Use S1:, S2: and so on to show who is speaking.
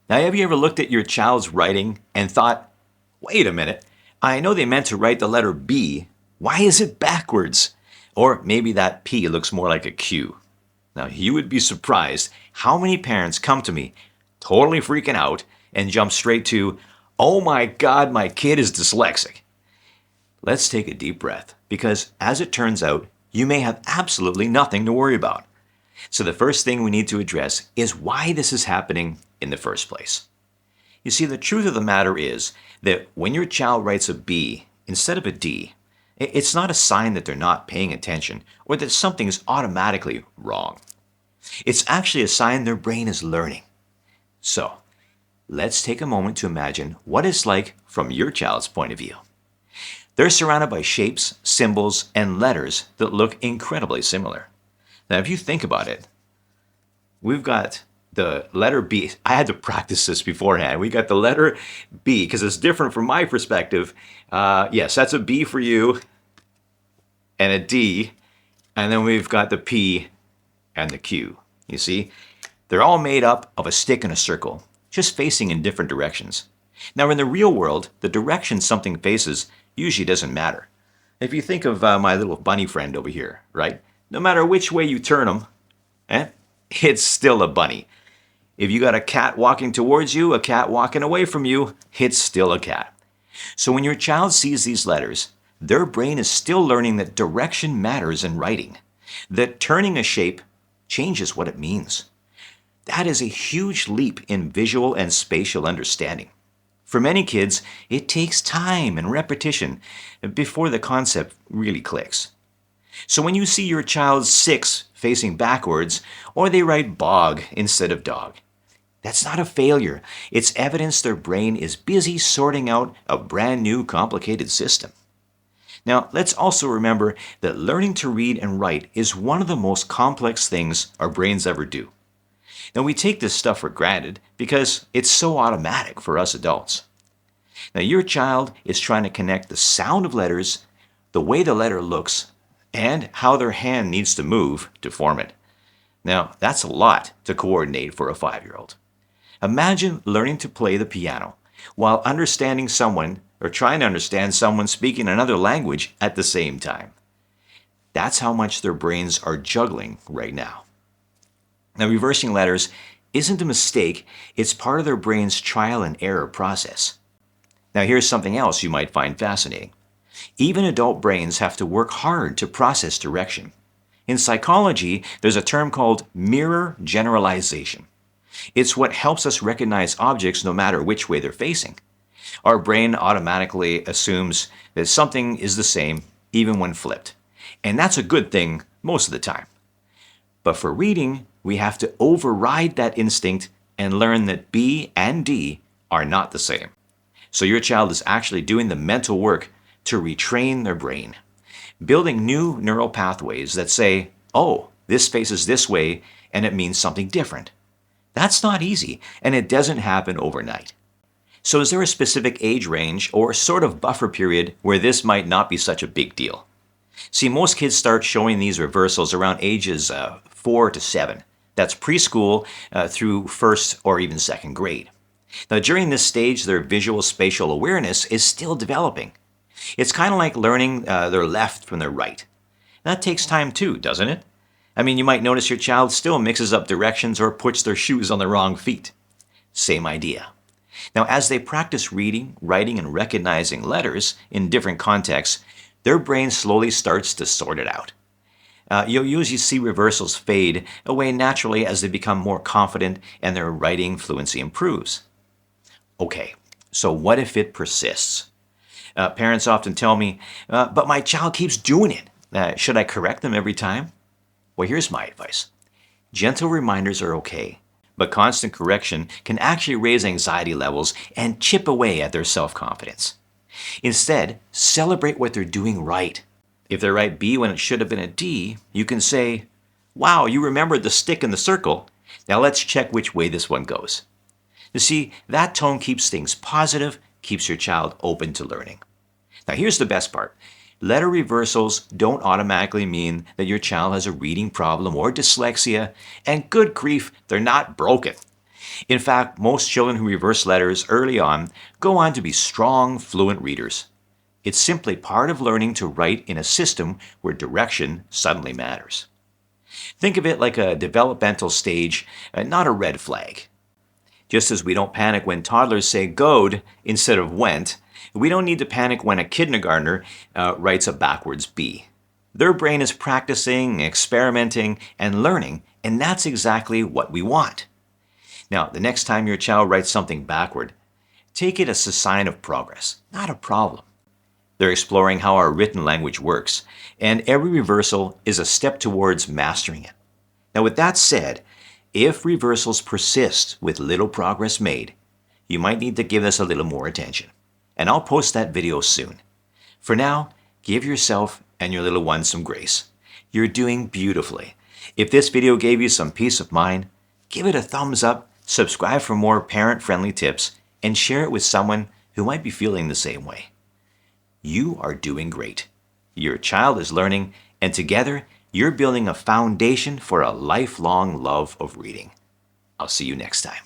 S1: Now, have you ever looked at your child's writing and thought, wait a minute, I know they meant to write the letter B. Why is it backwards? Or maybe that P looks more like a Q. Now, you would be surprised how many parents come to me totally freaking out and jump straight to, oh my God, my kid is dyslexic. Let's take a deep breath, because as it turns out, you may have absolutely nothing to worry about. So the first thing we need to address is why this is happening in the first place. You see, the truth of the matter is that when your child writes a B instead of a D, it's not a sign that they're not paying attention or that something is automatically wrong. It's actually a sign their brain is learning. So, let's take a moment to imagine what it's like from your child's point of view. They're surrounded by shapes, symbols, and letters that look incredibly similar. Now, if you think about it, we've got the letter B. I had to practice this beforehand. We got the letter B because it's different from my perspective. Yes, that's a B for you and a D. And then we've got the P and the Q. You see, they're all made up of a stick and a circle, just facing in different directions. Now, in the real world, the direction something faces usually doesn't matter. If you think of my little bunny friend over here, right? No matter which way you turn him, it's still a bunny. If you got a cat walking towards you, a cat walking away from you, it's still a cat. So when your child sees these letters, their brain is still learning that direction matters in writing, that turning a shape changes what it means. That is a huge leap in visual and spatial understanding. For many kids, it takes time and repetition before the concept really clicks. So when you see your child's 6 facing backwards, or they write bog instead of dog, that's not a failure. It's evidence their brain is busy sorting out a brand new complicated system. Now, let's also remember that learning to read and write is one of the most complex things our brains ever do. Now, we take this stuff for granted because it's so automatic for us adults. Now, your child is trying to connect the sound of letters, the way the letter looks, and how their hand needs to move to form it. Now, that's a lot to coordinate for a 5-year-old. Imagine learning to play the piano while understanding someone or trying to understand someone speaking another language at the same time. That's how much their brains are juggling right now. Now, reversing letters isn't a mistake, it's part of their brain's trial and error process. Now, here's something else you might find fascinating. Even adult brains have to work hard to process direction. In psychology, there's a term called mirror generalization. It's what helps us recognize objects no matter which way they're facing. Our brain automatically assumes that something is the same even when flipped. And that's a good thing most of the time. But for reading, we have to override that instinct and learn that B and D are not the same. So your child is actually doing the mental work to retrain their brain, building new neural pathways that say, oh, this faces this way and it means something different. That's not easy, and it doesn't happen overnight. So is there a specific age range or sort of buffer period where this might not be such a big deal? See, most kids start showing these reversals around ages 4 to 7. That's preschool through 1st or even 2nd grade. Now, during this stage, their visual spatial awareness is still developing. It's kind of like learning their left from their right. That takes time too, doesn't it? I mean, you might notice your child still mixes up directions or puts their shoes on the wrong feet. Same idea. Now, as they practice reading, writing, and recognizing letters in different contexts, their brain slowly starts to sort it out. You'll usually see reversals fade away naturally as they become more confident and their writing fluency improves. Okay, so what if it persists? Parents often tell me, but my child keeps doing it. Should I correct them every time? Well, here's my advice. Gentle reminders are okay, but constant correction can actually raise anxiety levels and chip away at their self-confidence. Instead, celebrate what they're doing right. If they write B when it should have been a D, you can say, wow, you remembered the stick and the circle. Now let's check which way this one goes. You see, that tone keeps things positive, keeps your child open to learning. Now here's the best part. Letter reversals don't automatically mean that your child has a reading problem or dyslexia, and good grief, they're not broken. In fact, most children who reverse letters early on go on to be strong, fluent readers. It's simply part of learning to write in a system where direction suddenly matters. Think of it like a developmental stage, not a red flag. Just as we don't panic when toddlers say goed instead of went, we don't need to panic when a kindergartner writes a backwards B. Their brain is practicing, experimenting, and learning, and that's exactly what we want. Now, the next time your child writes something backward, take it as a sign of progress, not a problem. They're exploring how our written language works, and every reversal is a step towards mastering it. Now, with that said, if reversals persist with little progress made, you might need to give this a little more attention. And I'll post that video soon. For now, give yourself and your little one some grace. You're doing beautifully. If this video gave you some peace of mind, give it a thumbs up, subscribe for more parent-friendly tips, and share it with someone who might be feeling the same way. You are doing great. Your child is learning, and together, you're building a foundation for a lifelong love of reading. I'll see you next time.